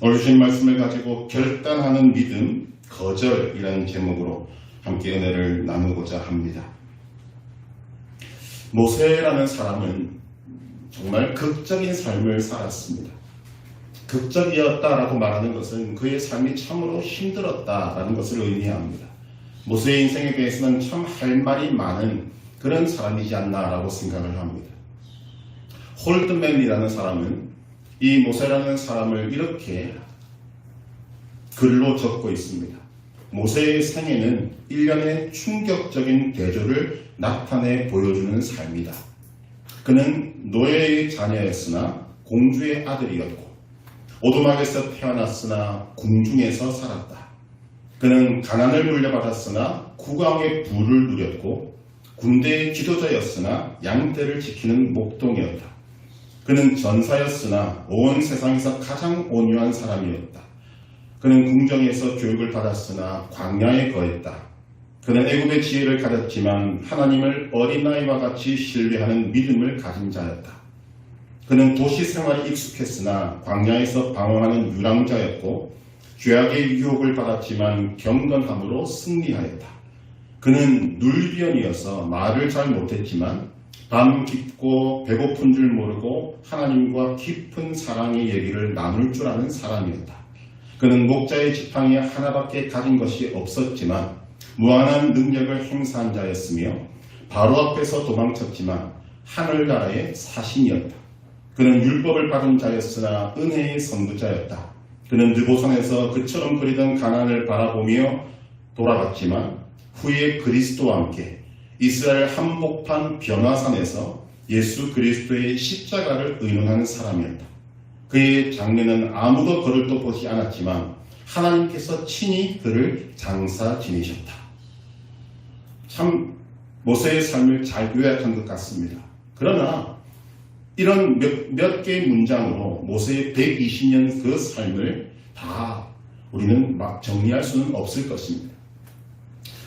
오늘 주신 말씀을 가지고 결단하는 믿음, 거절이라는 제목으로 함께 은혜를 나누고자 합니다. 모세라는 사람은 정말 극적인 삶을 살았습니다. 극적이었다라고 말하는 것은 그의 삶이 참으로 힘들었다라는 것을 의미합니다. 모세의 인생에 대해서는 참 할 말이 많은 그런 사람이지 않나라고 생각을 합니다. 홀드맨이라는 사람은 이 모세라는 사람을 이렇게 글로 적고 있습니다. 모세의 생애는 일련의 충격적인 대조를 나타내 보여주는 삶이다. 그는 노예의 자녀였으나 공주의 아들이었고 오두막에서 태어났으나 궁중에서 살았다. 그는 가난을 물려받았으나 국왕의 부를 누렸고 군대의 지도자였으나 양떼를 지키는 목동이었다. 그는 전사였으나 온 세상에서 가장 온유한 사람이었다. 그는 궁정에서 교육을 받았으나 광야에 거했다. 그는 애굽의 지혜를 가졌지만 하나님을 어린아이와 같이 신뢰하는 믿음을 가진 자였다. 그는 도시 생활에 익숙했으나 광야에서 방황하는 유랑자였고 죄악의 유혹을 받았지만 경건함으로 승리하였다. 그는 눌비언이어서 말을 잘 못했지만 밤 깊고 배고픈 줄 모르고 하나님과 깊은 사랑의 얘기를 나눌 줄 아는 사람이었다. 그는 목자의 지팡이 하나밖에 가진 것이 없었지만 무한한 능력을 행사한 자였으며 바로 앞에서 도망쳤지만 하늘나라의 사신이었다. 그는 율법을 받은 자였으나 은혜의 선구자였다. 그는 느보산에서 그처럼 그리던 가난을 바라보며 돌아갔지만 후에 그리스도와 함께 이스라엘 한복판 변화산에서 예수 그리스도의 십자가를 의논하는 사람이었다. 그의 장래는 아무도 그를 또 보지 않았지만 하나님께서 친히 그를 장사 지내셨다. 참 모세의 삶을 잘 요약한 것 같습니다. 그러나 이런 몇 개의 문장으로 모세의 120년 그 삶을 다 우리는 막 정리할 수는 없을 것입니다.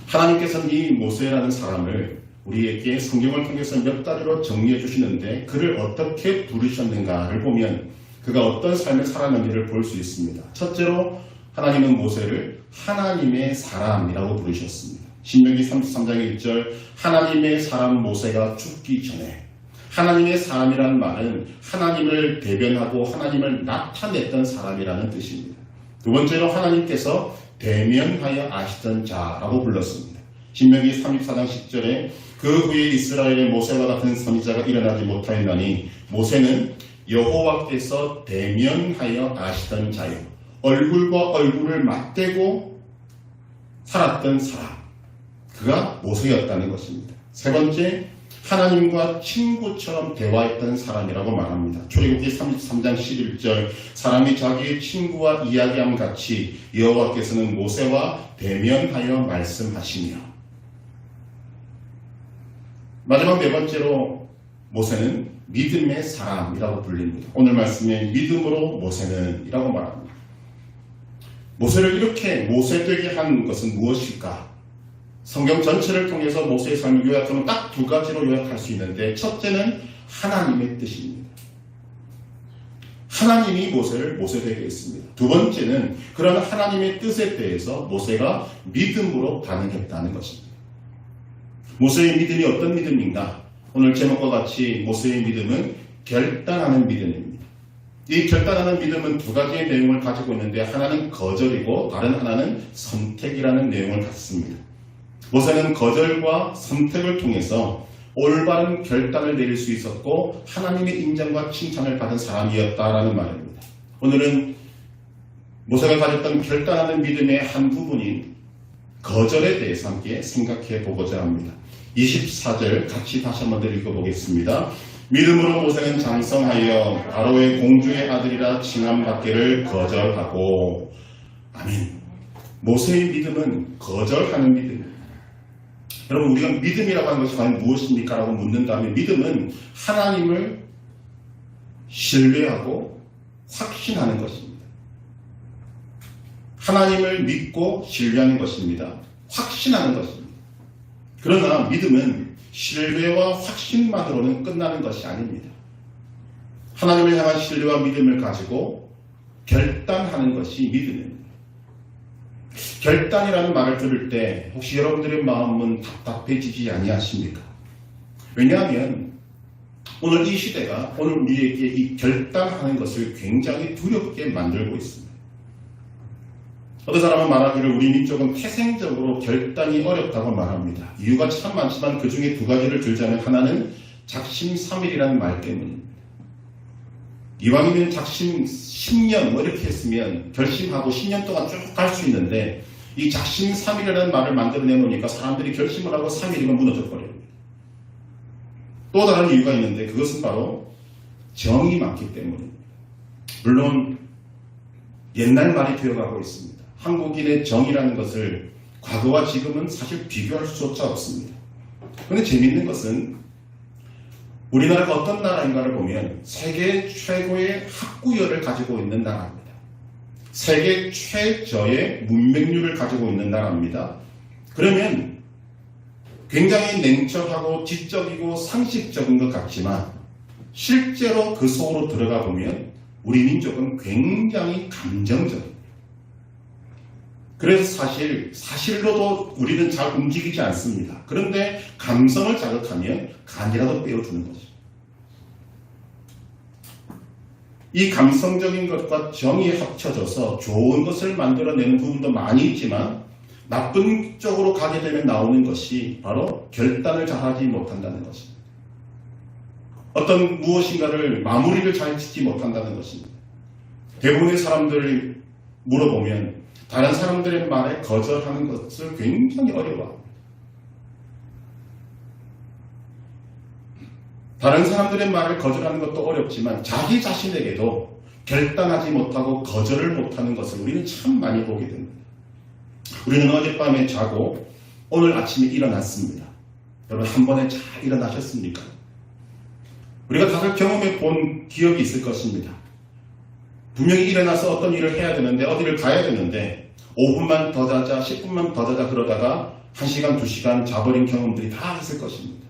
하나님께서는 이 모세라는 사람을 우리에게 성경을 통해서 몇 가지로 정리해 주시는데 그를 어떻게 부르셨는가를 보면 그가 어떤 삶을 살았는지를 볼 수 있습니다. 첫째로 하나님은 모세를 하나님의 사람이라고 부르셨습니다. 신명기 33장 1절 하나님의 사람 모세가 죽기 전에 하나님의 사람이라는 말은 하나님을 대변하고 하나님을 나타냈던 사람이라는 뜻입니다. 두 번째로 하나님께서 대면하여 아시던 자라고 불렀습니다. 신명기 34장 10절에 그 후에 이스라엘의 모세와 같은 선지자가 일어나지 못하였나니 모세는 여호와께서 대면하여 아시던 자요 얼굴과 얼굴을 맞대고 살았던 사람 그가 모세였다는 것입니다. 세 번째 하나님과 친구처럼 대화했던 사람이라고 말합니다. 출애굽기 33장 11절 사람이 자기의 친구와 이야기함 같이 여호와께서는 모세와 대면하여 말씀하시며 마지막 네 번째로 모세는 믿음의 사람이라고 불립니다. 오늘 말씀에 믿음으로 모세는 이라고 말합니다. 모세를 이렇게 모세되게 한 것은 무엇일까? 성경 전체를 통해서 모세의 삶을 요약하면 딱 두 가지로 요약할 수 있는데 첫째는 하나님의 뜻입니다. 하나님이 모세를 모세되게 했습니다. 두 번째는 그런 하나님의 뜻에 대해서 모세가 믿음으로 반응했다는 것입니다. 모세의 믿음이 어떤 믿음인가? 오늘 제목과 같이 모세의 믿음은 결단하는 믿음입니다. 이 결단하는 믿음은 두 가지의 내용을 가지고 있는데 하나는 거절이고 다른 하나는 선택이라는 내용을 갖습니다. 모세는 거절과 선택을 통해서 올바른 결단을 내릴 수 있었고 하나님의 인정과 칭찬을 받은 사람이었다라는 말입니다. 오늘은 모세가 가졌던 결단하는 믿음의 한 부분인 거절에 대해서 함께 생각해 보고자 합니다. 24절 같이 다시 한번 읽어보겠습니다. 믿음으로 모세는 장성하여 바로의 공주의 아들이라 칭함받기를 거절하고 아멘. 모세의 믿음은 거절하는 믿음입니다. 여러분 우리가 믿음이라고 하는 것이 과연 무엇입니까? 라고 묻는다면 믿음은 하나님을 신뢰하고 확신하는 것입니다. 하나님을 믿고 신뢰하는 것입니다. 확신하는 것입니다. 그러나 믿음은 신뢰와 확신만으로는 끝나는 것이 아닙니다. 하나님을 향한 신뢰와 믿음을 가지고 결단하는 것이 믿음입니다. 결단이라는 말을 들을 때 혹시 여러분들의 마음은 답답해지지 아니하십니까? 왜냐하면 오늘 이 시대가 오늘 우리에게 이 결단하는 것을 굉장히 두렵게 만들고 있습니다. 어떤 사람은 말하기를 우리 민족은 태생적으로 결단이 어렵다고 말합니다. 이유가 참 많지만 그 중에 두 가지를 들자면 하나는 작심삼일이라는 말 때문입니다. 이왕이면 작심 10년 이렇게 했으면 결심하고 10년 동안 쭉 갈 수 있는데 이 작심삼일이라는 말을 만들어내놓으니까 사람들이 결심을 하고 3일이면 무너져 버립니다. 또 다른 이유가 있는데 그것은 바로 정이 많기 때문입니다. 물론 옛날 말이 되어가고 있습니다. 한국인의 정이라는 것을 과거와 지금은 사실 비교할 수조차 없습니다. 그런데 재미있는 것은 우리나라가 어떤 나라인가를 보면 세계 최고의 학구열을 가지고 있는 나라입니다. 세계 최저의 문맹률을 가지고 있는 나라입니다. 그러면 굉장히 냉철하고 지적이고 상식적인 것 같지만 실제로 그 속으로 들어가 보면 우리 민족은 굉장히 감정적입니다. 그래서 사실로도 우리는 잘 움직이지 않습니다. 그런데 감성을 자극하면 간이라도 빼어주는 거죠. 이 감성적인 것과 정이 합쳐져서 좋은 것을 만들어내는 부분도 많이 있지만 나쁜 쪽으로 가게 되면 나오는 것이 바로 결단을 잘하지 못한다는 것입니다. 어떤 무엇인가를 마무리를 잘 짓지 못한다는 것입니다. 대부분의 사람들을 물어보면 다른 사람들의 말에 거절하는 것을 굉장히 어려워합니다. 다른 사람들의 말을 거절하는 것도 어렵지만 자기 자신에게도 결단하지 못하고 거절을 못하는 것을 우리는 참 많이 보게 됩니다. 우리는 어젯밤에 자고 오늘 아침에 일어났습니다. 여러분 한 번에 잘 일어나셨습니까? 우리가 다들 경험해 본 기억이 있을 것입니다. 분명히 일어나서 어떤 일을 해야 되는데 어디를 가야 되는데 5분만 더 자자 10분만 더 자자 그러다가 1시간 2시간 자버린 경험들이 다 있을 것입니다.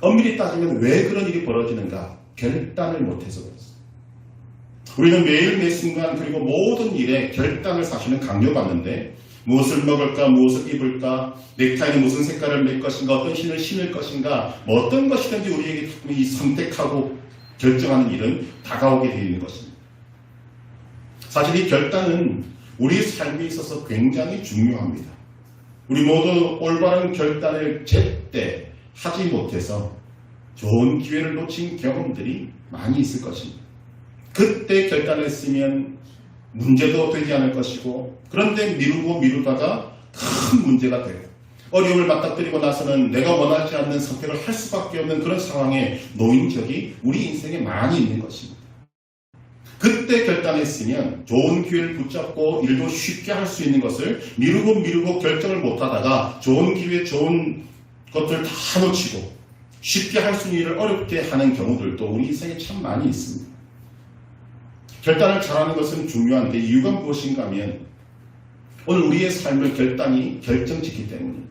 엄밀히 따지면 왜 그런 일이 벌어지는가? 결단을 못해서 그렇습니다. 우리는 매일 매 순간 그리고 모든 일에 결단을 사실은 강요받는데 무엇을 먹을까 무엇을 입을까 넥타이는 무슨 색깔을 낼 것인가 어떤 신을 신을 것인가 뭐 어떤 것이든지 우리에게 이 선택하고 결정하는 일은 다가오게 되어 있는 것입니다. 사실 이 결단은 우리의 삶에 있어서 굉장히 중요합니다. 우리 모두 올바른 결단을 제때 하지 못해서 좋은 기회를 놓친 경험들이 많이 있을 것입니다. 그때 결단을 했으면 문제도 되지 않을 것이고 그런데 미루다가 큰 문제가 되고 어려움을 맞닥뜨리고 나서는 내가 원하지 않는 선택을 할 수밖에 없는 그런 상황에 놓인 적이 우리 인생에 많이 있는 것입니다. 그때 결단했으면 좋은 기회를 붙잡고 일도 쉽게 할 수 있는 것을 미루고 결정을 못하다가 좋은 기회 좋은 것들 다 놓치고 쉽게 할 수 있는 일을 어렵게 하는 경우들도 우리 인생에 참 많이 있습니다. 결단을 잘하는 것은 중요한데 이유가 무엇인가 하면 오늘 우리의 삶을 결단이 결정짓기 때문입니다.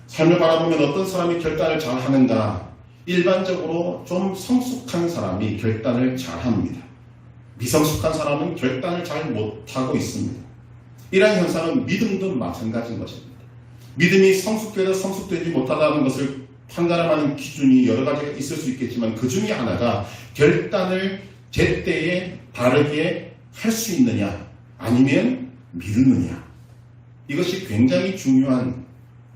삶을 바라보면 어떤 사람이 결단을 잘하는가? 일반적으로 좀 성숙한 사람이 결단을 잘합니다. 미성숙한 사람은 결단을 잘 못하고 있습니다. 이러한 현상은 믿음도 마찬가지인 것입니다. 믿음이 성숙되다 성숙되지 못하다는 것을 판가름하는 기준이 여러 가지가 있을 수 있겠지만 그 중에 하나가 결단을 제때에 바르게 할 수 있느냐 아니면 미루느냐 이것이 굉장히 중요한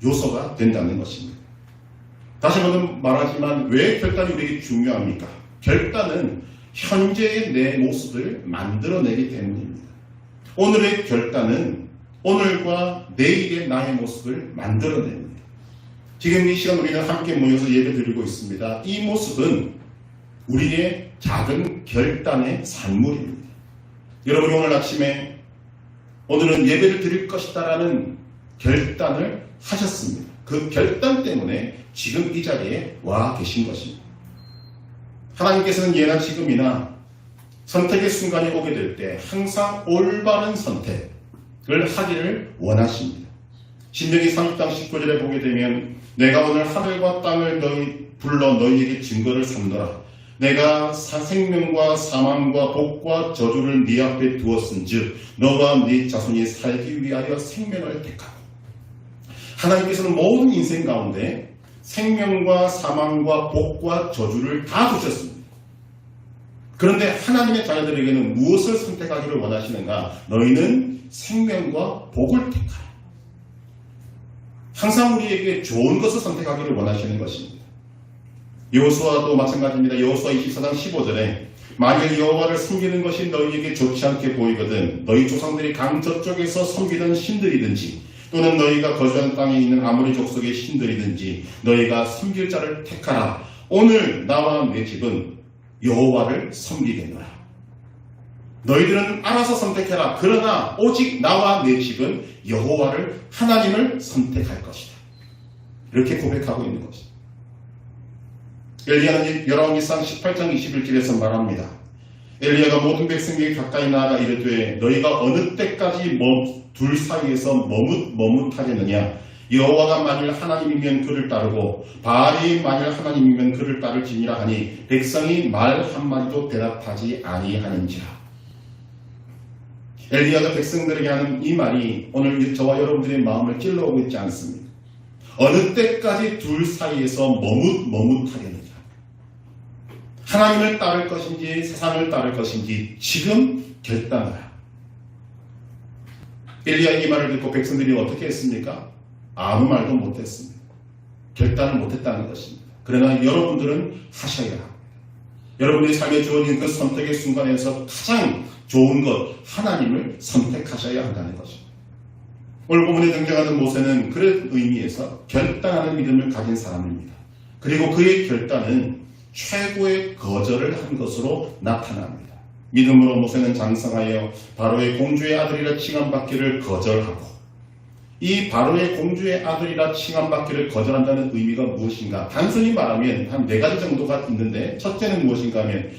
요소가 된다는 것입니다. 다시 한번 말하지만 왜 결단이 우리에게 중요합니까? 결단은 현재의 내 모습을 만들어내기 때문입니다. 오늘의 결단은 오늘과 내일의 나의 모습을 만들어냅니다. 지금 이 시간 우리는 함께 모여서 예배 드리고 있습니다. 이 모습은 우리의 작은 결단의 산물입니다. 여러분이 오늘 아침에 오늘은 예배를 드릴 것이다라는 결단을 하셨습니다. 그 결단 때문에 지금 이 자리에 와 계신 것입니다. 하나님께서는 예나 지금이나 선택의 순간이 오게 될 때 항상 올바른 선택을 하기를 원하십니다. 신명기 30장 19절에 보게 되면 내가 오늘 하늘과 땅을 불러 너희에게 증거를 삼노라. 내가 생명과 사망과 복과 저주를 네 앞에 두었은즉 너와 네 자손이 살기 위하여 생명을 택하고. 하나님께서는 모든 인생 가운데 생명과 사망과 복과 저주를 다 두셨습니다. 그런데 하나님의 자녀들에게는 무엇을 선택하기를 원하시는가? 너희는 생명과 복을 택하라. 항상 우리에게 좋은 것을 선택하기를 원하시는 것입니다. 여호수아도 마찬가지입니다. 여호수아 24장 15절에 만일 여호와를 섬기는 것이 너희에게 좋지 않게 보이거든 너희 조상들이 강 저쪽에서 섬기던 신들이든지 또는 너희가 거주한 땅에 있는 아모리 족속의 신들이든지 너희가 섬길 자를 택하라. 오늘 나와 내 집은 여호와를 섬기겠노라. 너희들은 알아서 선택해라. 그러나 오직 나와 내 집은 여호와를 하나님을 선택할 것이다. 이렇게 고백하고 있는 것입니다. 엘리야는 열왕기상 18장 21절에서 말합니다. 엘리야가 모든 백성에게 가까이 나아가 이르되 너희가 어느 때까지 둘 사이에서 머뭇하겠느냐. 여호와가 만일 하나님이면 그를 따르고 바알이 만일 하나님이면 그를 따를지니라 하니 백성이 말 한마디도 대답하지 아니하는지라. 엘리야가 백성들에게 하는 이 말이 오늘 저와 여러분들의 마음을 찔러오고 있지 않습니까? 어느 때까지 둘 사이에서 머뭇하겠느냐. 하나님을 따를 것인지 세상을 따를 것인지 지금 결단하라. 엘리야의 이 말을 듣고 백성들이 어떻게 했습니까? 아무 말도 못했습니다. 결단을 못했다는 것입니다. 그러나 여러분들은 하셔야 합니다. 여러분의 삶에 주어진 그 선택의 순간에서 가장 좋은 것 하나님을 선택하셔야 한다는 것입니다. 오늘 본문에 등장하는 모세는 그런 의미에서 결단하는 믿음을 가진 사람입니다. 그리고 그의 결단은 최고의 거절을 한 것으로 나타납니다. 믿음으로 모세는 장성하여 바로의 공주의 아들이라 칭함받기를 거절하고, 이 바로의 공주의 아들이라 칭함받기를 거절한다는 의미가 무엇인가? 단순히 말하면 한 4가지 정도가 있는데, 첫째는 무엇인가 하면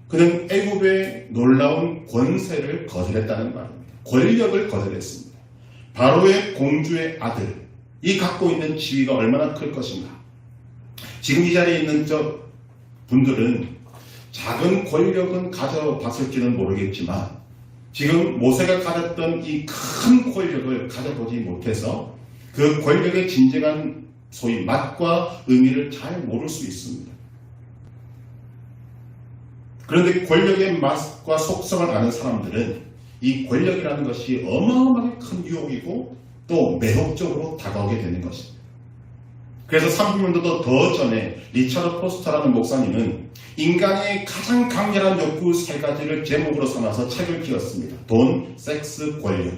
그는 애굽의 놀라운 권세를 거절했다는 말입니다. 권력을 거절했습니다. 바로의 공주의 아들, 이 갖고 있는 지위가 얼마나 클 것인가? 지금 이 자리에 있는 분들은 작은 권력은 가져봤을지는 모르겠지만 지금 모세가 가졌던 이 큰 권력을 가져보지 못해서 그 권력의 진정한 소위 맛과 의미를 잘 모를 수 있습니다. 그런데 권력의 맛과 속성을 아는 사람들은 이 권력이라는 것이 어마어마하게 큰 유혹이고 또 매혹적으로 다가오게 되는 것입니다. 그래서 30년도 더 전에 리처드 포스터라는 목사님은 인간의 가장 강렬한 욕구 3가지를 제목으로 삼아서 책을 지었습니다. 돈, 섹스, 권력.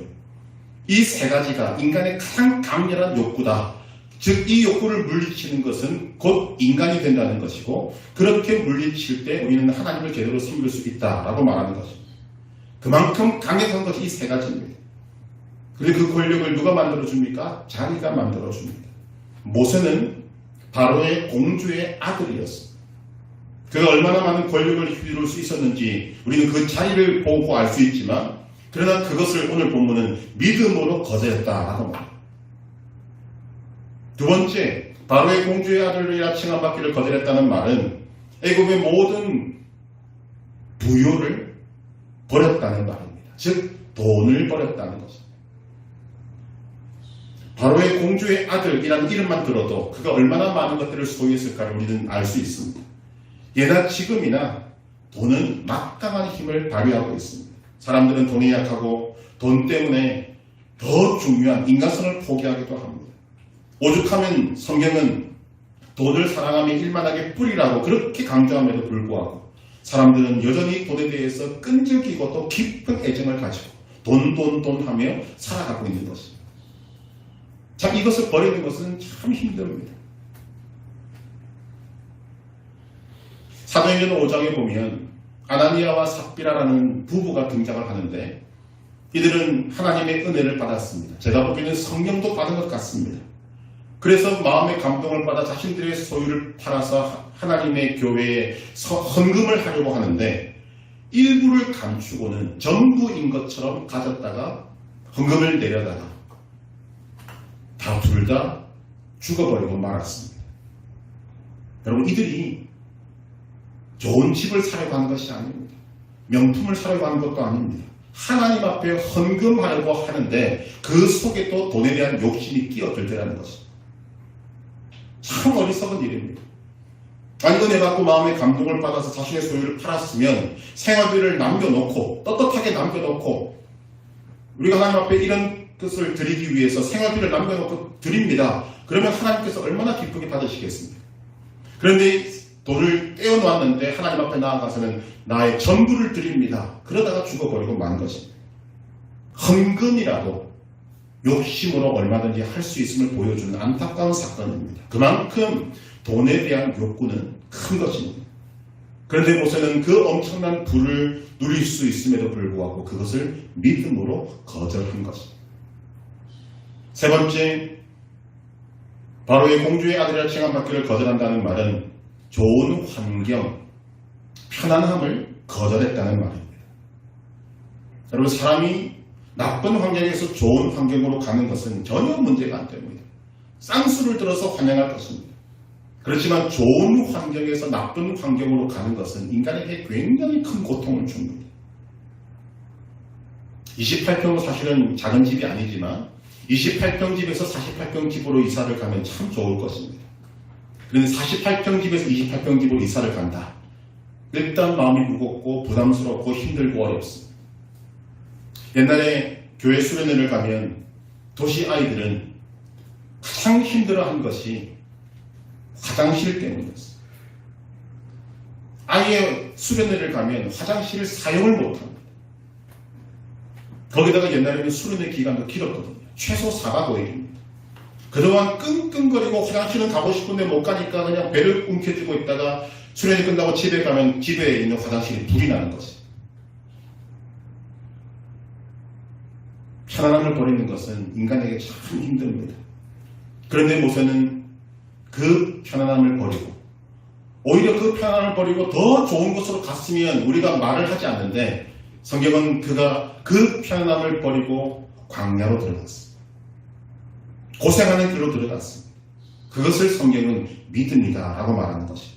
이 3가지가 인간의 가장 강렬한 욕구다. 즉 이 욕구를 물리치는 것은 곧 인간이 된다는 것이고, 그렇게 물리칠 때 우리는 하나님을 제대로 섬길 수 있다라고 말하는 것입니다. 그만큼 강력한 것이 이 3가지입니다. 그리고 그 권력을 누가 만들어줍니까? 자기가 만들어줍니다. 모세는 바로의 공주의 아들이었습니다. 그가 얼마나 많은 권력을 휘두를 수 있었는지 우리는 그 자리를 보고 알 수 있지만, 그러나 그것을 오늘 본문은 믿음으로 거절했다라고 말합니다. 두 번째, 바로의 공주의 아들이라 칭함받기를 거절했다는 말은 애굽의 모든 부요를 버렸다는 말입니다. 즉 돈을 버렸다는 것입니다. 바로의 공주의 아들이라는 이름만 들어도 그가 얼마나 많은 것들을 소유했을까를 우리는 알 수 있습니다. 예나 지금이나 돈은 막강한 힘을 발휘하고 있습니다. 사람들은 돈에 약하고 돈 때문에 더 중요한 인간성을 포기하기도 합니다. 오죽하면 성경은 돈을 사랑하며 일만하게 뿌리라고 그렇게 강조함에도 불구하고 사람들은 여전히 돈에 대해서 끈질기고 또 깊은 애정을 가지고 돈 하며 살아가고 있는 것입니다. 참 이것을 버리는 것은 참 힘듭니다. 사도행전 5장에 보면 아나니아와 삽비라라는 부부가 등장을 하는데 이들은 하나님의 은혜를 받았습니다. 제가 보기에는 성령도 받은 것 같습니다. 그래서 마음의 감동을 받아 자신들의 소유를 팔아서 하나님의 교회에 헌금을 하려고 하는데 일부를 감추고는 전부인 것처럼 가졌다가 헌금을 내려다가 둘 다 죽어버리고 말았습니다. 여러분, 이들이 좋은 집을 사려고 하는 것이 아닙니다. 명품을 사려고 하는 것도 아닙니다. 하나님 앞에 헌금하려고 하는데 그 속에 또 돈에 대한 욕심이 끼어들 때라는 것입니다. 참 어리석은 일입니다. 은혜 받고 마음의 감동을 받아서 자신의 소유를 팔았으면 생활비를 남겨놓고 떳떳하게 남겨놓고 우리가 하나님 앞에 이런 뜻을 드리기 위해서 생활비를 남겨놓고 드립니다. 그러면 하나님께서 얼마나 기쁘게 받으시겠습니까? 그런데 돈을 떼어놓았는데 하나님 앞에 나아가서는 나의 전부를 드립니다. 그러다가 죽어버리고 만 것입니다. 헌금이라도 욕심으로 얼마든지 할 수 있음을 보여주는 안타까운 사건입니다. 그만큼 돈에 대한 욕구는 큰 것입니다. 그런데 모세는 그 엄청난 부를 누릴 수 있음에도 불구하고 그것을 믿음으로 거절한 것입니다. 세 번째, 바로의 공주의 아들이라 칭함받기를 거절한다는 말은 좋은 환경, 편안함을 거절했다는 말입니다. 여러분, 사람이 나쁜 환경에서 좋은 환경으로 가는 것은 전혀 문제가 안 됩니다. 쌍수를 들어서 환영할 것입니다. 그렇지만 좋은 환경에서 나쁜 환경으로 가는 것은 인간에게 굉장히 큰 고통을 줍니다. 28평은 사실은 작은 집이 아니지만 28평 집에서 48평 집으로 이사를 가면 참 좋을 것입니다. 그런데 48평 집에서 28평 집으로 이사를 간다. 일단 마음이 무겁고 부담스럽고 힘들고 어렵습니다. 옛날에 교회 수련회를 가면 도시 아이들은 가장 힘들어한 것이 화장실 때문이었어요. 아예 수련회를 가면 화장실을 사용을 못합니다. 거기다가 옛날에는 수련회 기간도 길었거든요. 최소 4박 5일입니다. 그동안 끙끙거리고 화장실은 가고 싶은데 못 가니까 그냥 배를 움켜쥐고 있다가 수련회 끝나고 집에 가면 집에 있는 화장실이 불이 나는 거지. 편안함을 버리는 것은 인간에게 참 힘듭니다. 그런데 모세는 그 편안함을 버리고 오히려 그 편안함을 버리고 더 좋은 곳으로 갔으면 우리가 말을 하지 않는데 성경은 그가 그 편안함을 버리고 광야로 들어갔습니다. 고생하는 길로 들어갔습니다. 그것을 성경은 믿음이다 라고 말하는 것입니다.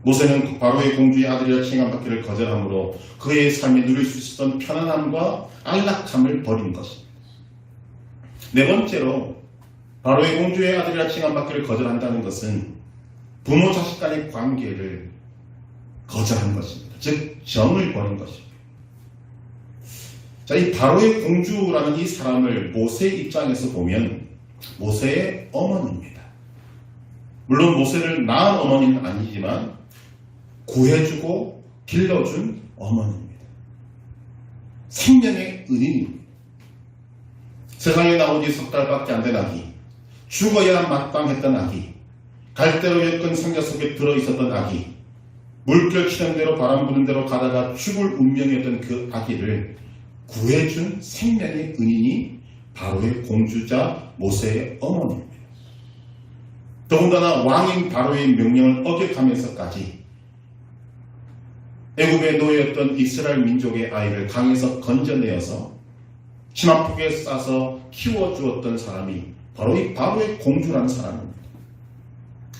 모세는 바로의 공주의 아들이라 칭함받기를 거절함으로 그의 삶에 누릴 수 있었던 편안함과 안락함을 버린 것입니다. 네 번째로 바로의 공주의 아들이라 칭함받기를 거절한다는 것은 부모 자식 간의 관계를 거절한 것입니다. 즉 정을 버린 것입니다. 자, 이 바로의 공주라는 이 사람을 모세의 입장에서 보면 모세의 어머니입니다. 물론 모세를 낳은 어머니는 아니지만 구해주고 길러준 어머니입니다. 생명의 은인입니다. 세상에 나온 지 석 달밖에 안 된 아기, 죽어야 마땅했던 아기, 갈대로 엮은 상자 속에 들어있었던 아기, 물결 치는 대로 바람 부는 대로 가다가 죽을 운명이었던 그 아기를 구해준 생명의 은인이 바로의 공주자 모세의 어머니입니다. 더군다나 왕인 바로의 명령을 어겨가면서까지 애굽의 노예였던 이스라엘 민족의 아이를 강에서 건져내어서 치마폭에 싸서 키워주었던 사람이 바로 이 바로의 공주라는 사람입니다.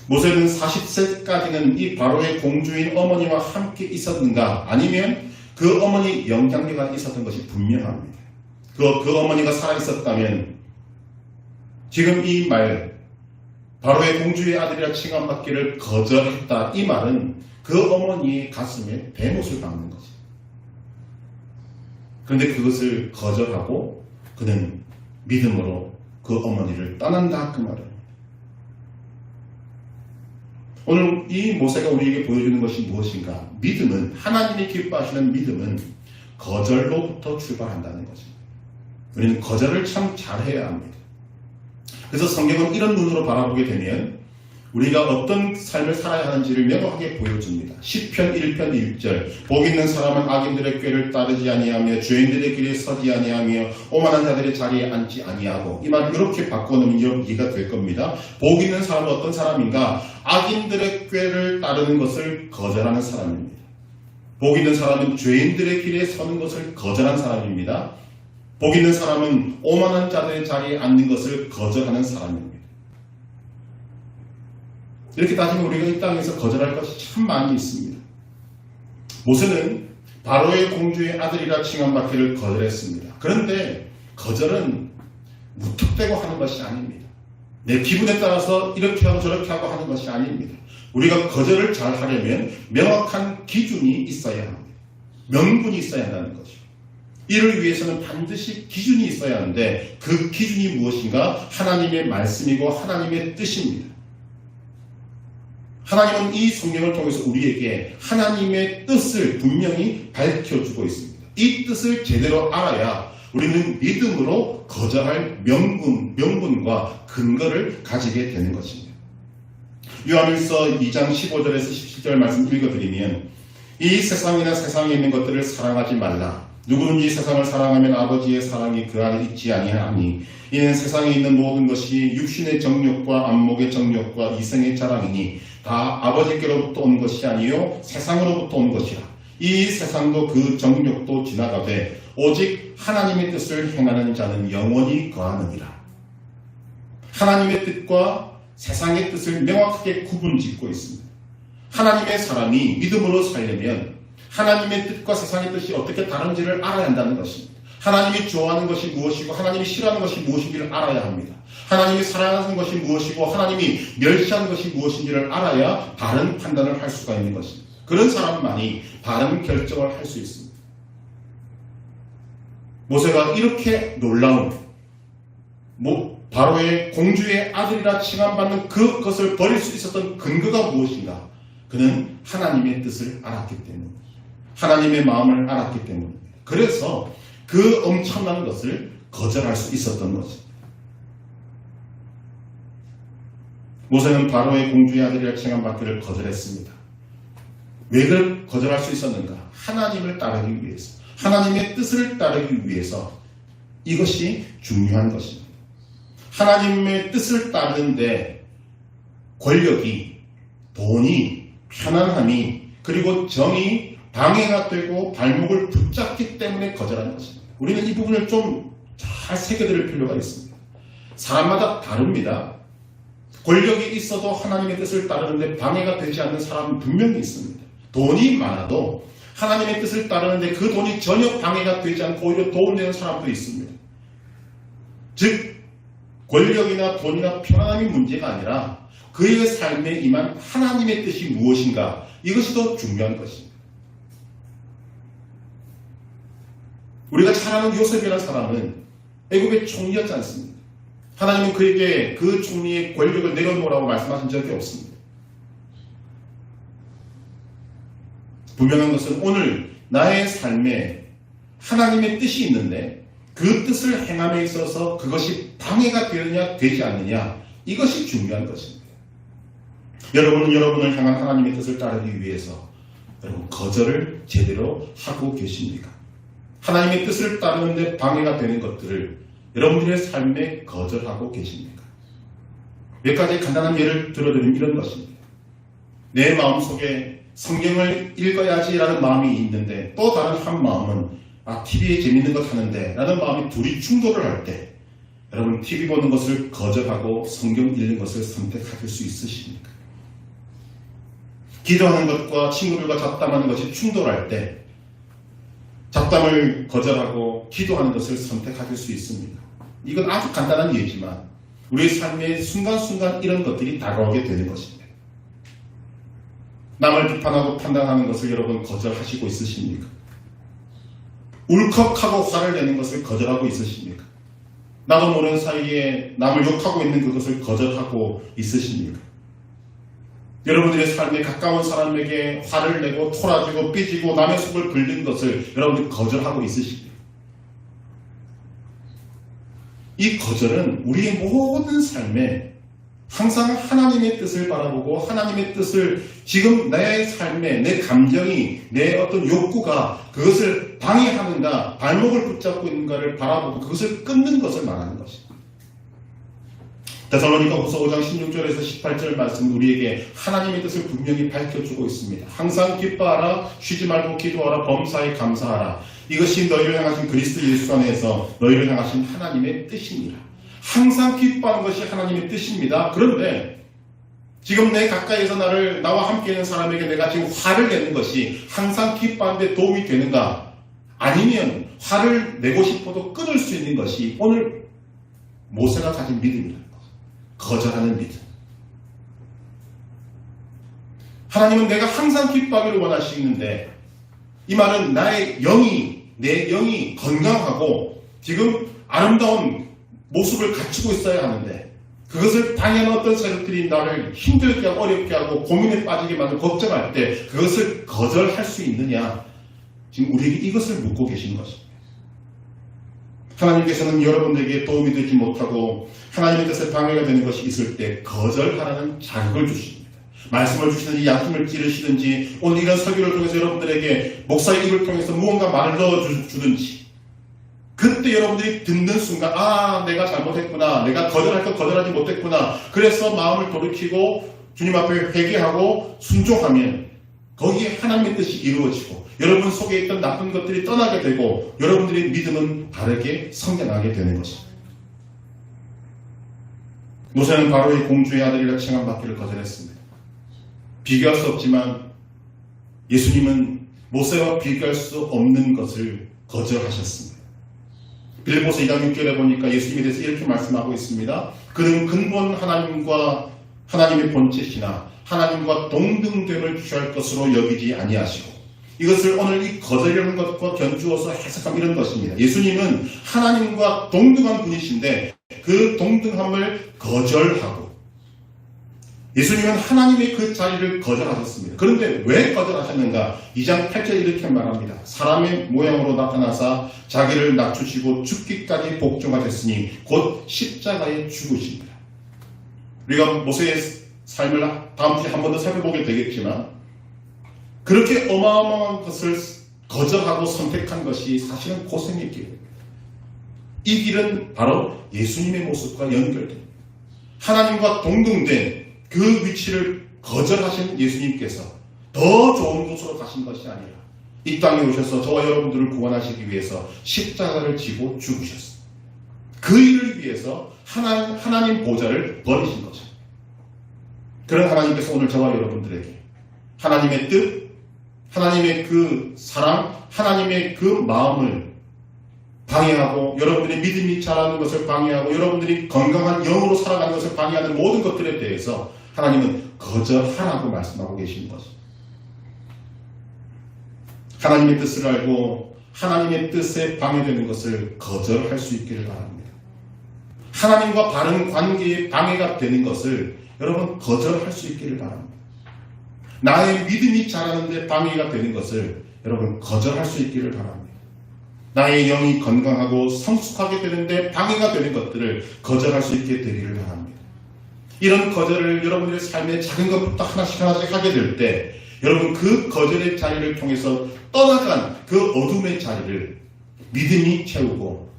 모세는 40세까지는 이 바로의 공주인 어머니와 함께 있었는가 아니면 그 어머니 영향력이 있었던 것이 분명합니다. 그 어머니가 살아있었다면 지금 이 말 바로의 공주의 아들이라 칭함받기를 거절했다 이 말은 그 어머니의 가슴에 대못을 박는 거죠. 그런데 그것을 거절하고 그는 믿음으로 그 어머니를 떠난다 그 말입니다. 오늘 이 모세가 우리에게 보여주는 것이 무엇인가? 믿음은, 하나님이 기뻐하시는 믿음은 거절로부터 출발한다는 것입니다. 우리는 거절을 참 잘해야 합니다. 그래서 성경은 이런 눈으로 바라보게 되면 우리가 어떤 삶을 살아야 하는지를 명확하게 보여줍니다. 시편 1편 1절 복 있는 사람은 악인들의 꾀를 따르지 아니하며 죄인들의 길에 서지 아니하며 오만한 자들의 자리에 앉지 아니하고 이 말을 이렇게 바꿔놓으면 이해가 될 겁니다. 복 있는 사람은 어떤 사람인가? 악인들의 꾀를 따르는 것을 거절하는 사람입니다. 복 있는 사람은 죄인들의 길에 서는 것을 거절한 사람입니다. 복 있는 사람은 오만한 자들의 자리에 앉는 것을 거절하는 사람입니다. 이렇게 따지면 우리가 이 땅에서 거절할 것이 참 많이 있습니다. 모세는 바로의 공주의 아들이라 칭함받기를 거절했습니다. 그런데 거절은 무턱대고 하는 것이 아닙니다. 내 기분에 따라서 이렇게 하고 저렇게 하고 하는 것이 아닙니다. 우리가 거절을 잘 하려면 명확한 기준이 있어야 합니다. 명분이 있어야 한다는 거죠. 이를 위해서는 반드시 기준이 있어야 하는데 그 기준이 무엇인가? 하나님의 말씀이고 하나님의 뜻입니다. 하나님은 이 성경을 통해서 우리에게 하나님의 뜻을 분명히 밝혀주고 있습니다. 이 뜻을 제대로 알아야 우리는 믿음으로 거절할 명분과 근거를 가지게 되는 것입니다. 요한일서 2장 15절에서 17절 말씀 읽어드리면 이 세상이나 세상에 있는 것들을 사랑하지 말라. 누구든지 세상을 사랑하면 아버지의 사랑이 그 안에 있지 아니하니 이는 세상에 있는 모든 것이 육신의 정욕과 안목의 정욕과 이생의 자랑이니 다 아버지께로부터 온 것이 아니요 세상으로부터 온 것이라. 이 세상도 그 정욕도 지나가되 오직 하나님의 뜻을 행하는 자는 영원히 거하느니라. 하나님의 뜻과 세상의 뜻을 명확하게 구분짓고 있습니다. 하나님의 사람이 믿음으로 살려면 하나님의 뜻과 세상의 뜻이 어떻게 다른지를 알아야 한다는 것입니다. 하나님이 좋아하는 것이 무엇이고 하나님이 싫어하는 것이 무엇인지를 알아야 합니다. 하나님이 사랑하는 것이 무엇이고 하나님이 멸시하는 것이 무엇인지를 알아야 바른 판단을 할 수가 있는 것입니다. 그런 사람만이 바른 결정을 할 수 있습니다. 모세가 이렇게 놀라운 바로의 공주의 아들이라 칭함받는 그것을 버릴 수 있었던 근거가 무엇인가? 그는 하나님의 뜻을 알았기 때문입니다. 하나님의 마음을 알았기 때문입니다. 그래서 그 엄청난 것을 거절할 수 있었던 것입니다. 모세는 바로의 공주의 아들이라 칭함받기를 거절했습니다. 왜 그걸 거절할 수 있었는가? 하나님을 따르기 위해서, 하나님의 뜻을 따르기 위해서. 이것이 중요한 것입니다. 하나님의 뜻을 따르는데 권력이, 돈이, 편안함이, 그리고 정이 방해가 되고 발목을 붙잡기 때문에 거절하는 것입니다. 우리는 이 부분을 좀 잘 새겨들을 필요가 있습니다. 사람마다 다릅니다. 권력이 있어도 하나님의 뜻을 따르는데 방해가 되지 않는 사람은 분명히 있습니다. 돈이 많아도 하나님의 뜻을 따르는데 그 돈이 전혀 방해가 되지 않고 오히려 도움되는 사람도 있습니다. 즉 권력이나 돈이나 편안함이 문제가 아니라 그의 삶에 임한 하나님의 뜻이 무엇인가, 이것이 더 중요한 것입니다. 우리가 잘 아는 요셉이라는 사람은 애굽의 총리였지 않습니까? 하나님은 그에게 그 총리의 권력을 내려놓으라고 말씀하신 적이 없습니다. 분명한 것은 오늘 나의 삶에 하나님의 뜻이 있는데 그 뜻을 행함에 있어서 그것이 방해가 되느냐 되지 않느냐, 이것이 중요한 것입니다. 여러분은 여러분을 향한 하나님의 뜻을 따르기 위해서 여러분 거절을 제대로 하고 계십니까? 하나님의 뜻을 따르는데 방해가 되는 것들을 여러분들의 삶에 거절하고 계십니까? 몇 가지 간단한 예를 들어드리면 이런 것입니다. 내 마음속에 성경을 읽어야지라는 마음이 있는데 또 다른 한 마음은 TV에 재밌는 것 하는데 라는 마음이 둘이 충돌을 할 때 여러분 TV 보는 것을 거절하고 성경 읽는 것을 선택하실 수 있으십니까? 기도하는 것과 친구들과 잡담하는 것이 충돌할 때 잡담을 거절하고 기도하는 것을 선택하실 수 있습니까? 이건 아주 간단한 예지만 우리의 삶의 순간순간 이런 것들이 다가오게 되는 것입니다. 남을 비판하고 판단하는 것을 여러분 거절하시고 있으십니까? 울컥하고 화를 내는 것을 거절하고 있으십니까? 나도 모르는 사이에 남을 욕하고 있는 그것을 거절하고 있으십니까? 여러분들의 삶에 가까운 사람에게 화를 내고 토라지고 삐지고 남의 속을 긁는 것을 여러분들 거절하고 있으십니까? 이 거절은 우리의 모든 삶에 항상 하나님의 뜻을 바라보고 하나님의 뜻을 지금 내 삶에 내 감정이 내 어떤 욕구가 그것을 방해하는가 발목을 붙잡고 있는가를 바라보고 그것을 끊는 것을 말하는 것입니다. 데살로니가후서 5장 16절에서 18절 말씀 우리에게 하나님의 뜻을 분명히 밝혀주고 있습니다. 항상 기뻐하라, 쉬지 말고 기도하라, 범사에 감사하라. 이것이 너희를 향하신 그리스도 예수 안에서 너희를 향하신 하나님의 뜻입니다. 항상 기뻐하는 것이 하나님의 뜻입니다. 그런데 지금 내 가까이에서 나와 함께 있는 사람에게 내가 지금 화를 내는 것이 항상 기뻐하는데 도움이 되는가? 아니면 화를 내고 싶어도 끊을 수 있는 것이 오늘 모세가 가진 믿음이라는 것. 거절하는 믿음. 하나님은 내가 항상 기뻐하기를 원하시는데 이 말은 내 영이 건강하고 지금 아름다운 모습을 갖추고 있어야 하는데 그것을 방해하는 어떤 세력들이 나를 힘들게 하고 어렵게 하고 고민에 빠지게 만들고 걱정할 때 그것을 거절할 수 있느냐? 지금 우리에게 이것을 묻고 계신 것입니다. 하나님께서는 여러분들에게 도움이 되지 못하고 하나님의 뜻에 방해가 되는 것이 있을 때 거절하라는 자극을 주십니다. 말씀을 주시든지 양심을 찌르시든지 오늘 이런 설교를 통해서 여러분들에게 목사의 입을 통해서 무언가 말을 넣어주든지 그때 여러분들이 듣는 순간 내가 잘못했구나. 내가 거절할 것 거절하지 못했구나. 그래서 마음을 돌이키고 주님 앞에 회개하고 순종하면 거기에 하나님의 뜻이 이루어지고 여러분 속에 있던 나쁜 것들이 떠나게 되고 여러분들의 믿음은 바르게 성장하게 되는 것입니다. 모세는 바로의 공주의 아들이라 칭함받기를 거절했습니다. 비교할 수 없지만 예수님은 모세와 비교할 수 없는 것을 거절하셨습니다. 빌립보서 2장 6절에 보니까 예수님에 대해서 이렇게 말씀하고 있습니다. 그는 근본 하나님과 하나님의 본체시나 하나님과 동등됨을 취할 것으로 여기지 아니하시고 이것을 오늘 이 거절이라는 것과 견주어서 해석하면 이런 것입니다. 예수님은 하나님과 동등한 분이신데 그 동등함을 거절하고 예수님은 하나님의 그 자리를 거절하셨습니다. 그런데 왜 거절하셨는가? 2장 8절에 이렇게 말합니다. 사람의 모양으로 나타나사 자기를 낮추시고 죽기까지 복종하셨으니 곧 십자가에 죽으십니다. 우리가 모세의 삶을 다음 주에 한 번 더 살펴보게 되겠지만 그렇게 어마어마한 것을 거절하고 선택한 것이 사실은 고생의 길입니다. 이 길은 바로 예수님의 모습과 연결됩니다. 하나님과 동등된 그 위치를 거절하신 예수님께서 더 좋은 곳으로 가신 것이 아니라 이 땅에 오셔서 저와 여러분들을 구원하시기 위해서 십자가를 지고 죽으셨습니다. 그 일을 위해서 하나님 보좌를 버리신 거죠. 그런 하나님께서 오늘 저와 여러분들에게 하나님의 뜻, 하나님의 그 사랑, 하나님의 그 마음을 방해하고 여러분들의 믿음이 자라는 것을 방해하고 여러분들이 건강한 영으로 살아가는 것을 방해하는 모든 것들에 대해서 하나님은 거절하라고 말씀하고 계신 것입니다. 하나님의 뜻을 알고 하나님의 뜻에 방해되는 것을 거절할 수 있기를 바랍니다. 하나님과 바른 관계에 방해가 되는 것을 여러분 거절할 수 있기를 바랍니다. 나의 믿음이 자라는데 방해가 되는 것을 여러분 거절할 수 있기를 바랍니다. 나의 영이 건강하고 성숙하게 되는데 방해가 되는 것들을 거절할 수 있게 되기를 바랍니다. 이런 거절을 여러분들의 삶의 작은 것부터 하나씩 하게 될 때 여러분 그 거절의 자리를 통해서 떠나간 그 어둠의 자리를 믿음이 채우고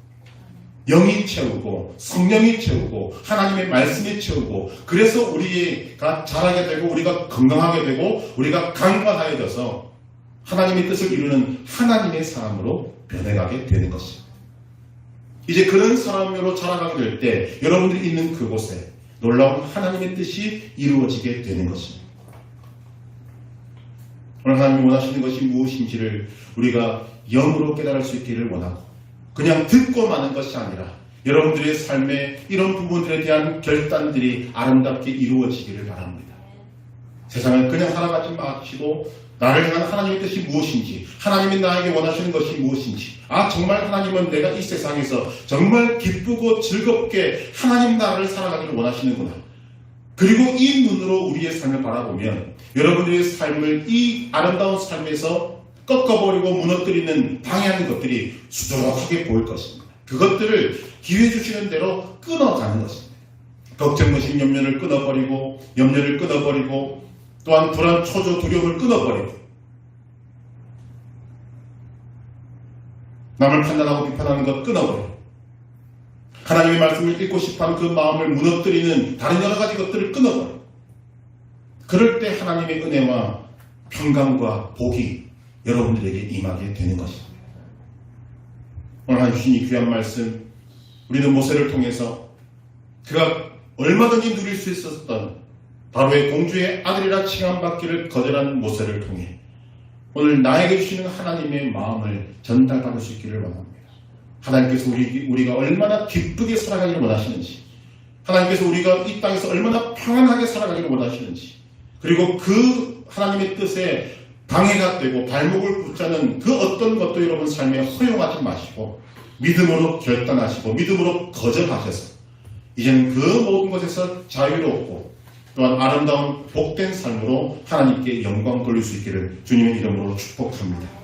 영이 채우고 성령이 채우고 하나님의 말씀이 채우고 그래서 우리가 자라게 되고 우리가 건강하게 되고 우리가 강건하여져서 하나님의 뜻을 이루는 하나님의 사람으로 변해가게 되는 것입니다. 이제 그런 사람으로 자라가게 될 때 여러분들이 있는 그곳에 놀라운 하나님의 뜻이 이루어지게 되는 것입니다. 오늘 하나님이 원하시는 것이 무엇인지를 우리가 영으로 깨달을 수 있기를 원하고 그냥 듣고 마는 것이 아니라 여러분들의 삶에 이런 부분들에 대한 결단들이 아름답게 이루어지기를 바랍니다. 세상을 그냥 살아가지 마시고 나를 향한 하나님의 뜻이 무엇인지 하나님이 나에게 원하시는 것이 무엇인지 정말 하나님은 내가 이 세상에서 정말 기쁘고 즐겁게 하나님 나라를 살아가기를 원하시는구나. 그리고 이 눈으로 우리의 삶을 바라보면 여러분들의 삶을 이 아름다운 삶에서 꺾어버리고 무너뜨리는 방해하는 것들이 수두룩하게 보일 것입니다. 그것들을 기회 주시는 대로 끊어가는 것입니다. 걱정무신 염려를 끊어버리고 또한 불안, 초조, 두려움을 끊어버리고 남을 판단하고 비판하는 것 끊어버리고 하나님의 말씀을 읽고 싶어하는 그 마음을 무너뜨리는 다른 여러 가지 것들을 끊어버리고 그럴 때 하나님의 은혜와 평강과 복이 여러분들에게 임하게 되는 것입니다. 오늘 하나님 주신 이 귀한 말씀 우리는 모세를 통해서 그가 얼마든지 누릴 수 있었던 바로의 공주의 아들이라 칭함받기를 거절한 모세를 통해 오늘 나에게 주시는 하나님의 마음을 전달받을 수 있기를 원합니다. 하나님께서 우리가 얼마나 기쁘게 살아가기를 원하시는지, 하나님께서 우리가 이 땅에서 얼마나 평안하게 살아가기를 원하시는지, 그리고 그 하나님의 뜻에 방해가 되고 발목을 붙자는 그 어떤 것도 여러분 삶에 허용하지 마시고 믿음으로 결단하시고 믿음으로 거절하셔서 이제는 그 모든 것에서 자유롭고 또한 아름다운 복된 삶으로 하나님께 영광 돌릴 수 있기를 주님의 이름으로 축복합니다.